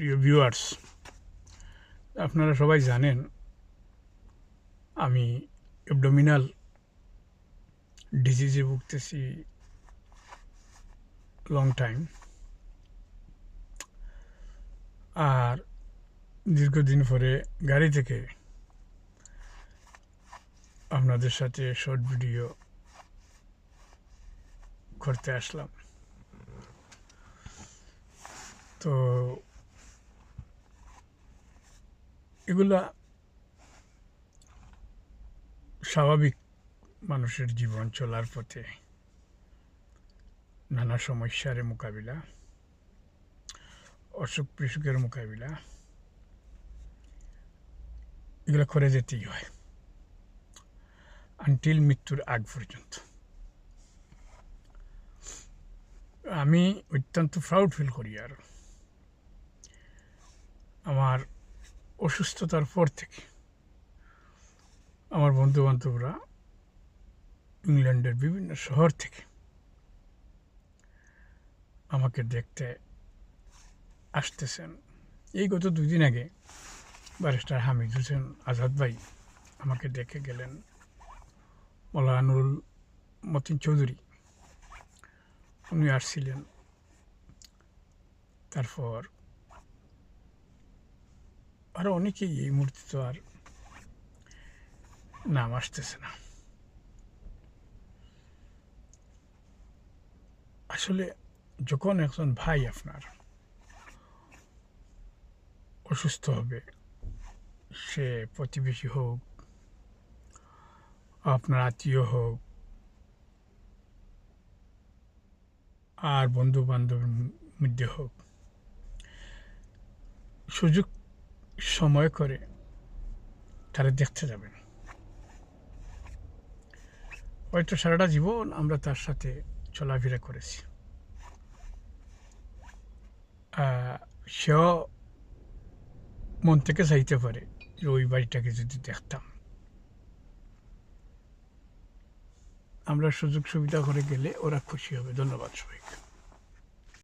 প্রিয় ভিউয়ার্স, আপনারা সবাই জানেন আমি অ্যাবডোমিনাল ডিজিজে ভুগতেছি লং টাইম। আর দীর্ঘদিন পরে গাড়ি থেকে আপনাদের সাথে শর্ট ভিডিও করতে আসলাম। তো এগুলা স্বাভাবিক মানুষের জীবন চলার পথে নানা সমস্যার মোকাবিলা, অসুখ বিসুখের মোকাবিলা এগুলো করে যেতেই হয় আনটিল মৃত্যুর আগ পর্যন্ত। আমি অত্যন্ত প্রাউড ফিল করি। আর আমার অসুস্থতার পর থেকে আমার বন্ধুবান্ধবরা ইংল্যান্ডের বিভিন্ন শহর থেকে আমাকে দেখতে আসতেছেন। এই গত 2 দিন আগে ব্যারিস্টার হামিদ হোসেন আজাদ ভাই আমাকে দেখে গেলেন, মৌলানা নুরুল মতিন চৌধুরী উনি আসছিলেন। তারপর আরও অনেকেই, এই মুহূর্তে তো আর নাম আসতেছে না। আসলে যখন একজন ভাই আপনার অসুস্থ হবে, সে প্রতিবেশী হোক, আপনার আত্মীয় হোক, আর বন্ধু বান্ধবের মধ্যে হোক, সুযোগ সময় করে তারা দেখতে যাবেন। হয়তো সারাটা জীবন আমরা তার সাথে চলাফেরা করেছি, সেও মন থেকে চাইতে পারে যে ওই বাড়িটাকে যদি দেখতাম। আমরা সুযোগ সুবিধা করে গেলে ওরা খুশি হবে। ধন্যবাদ সবাইকে।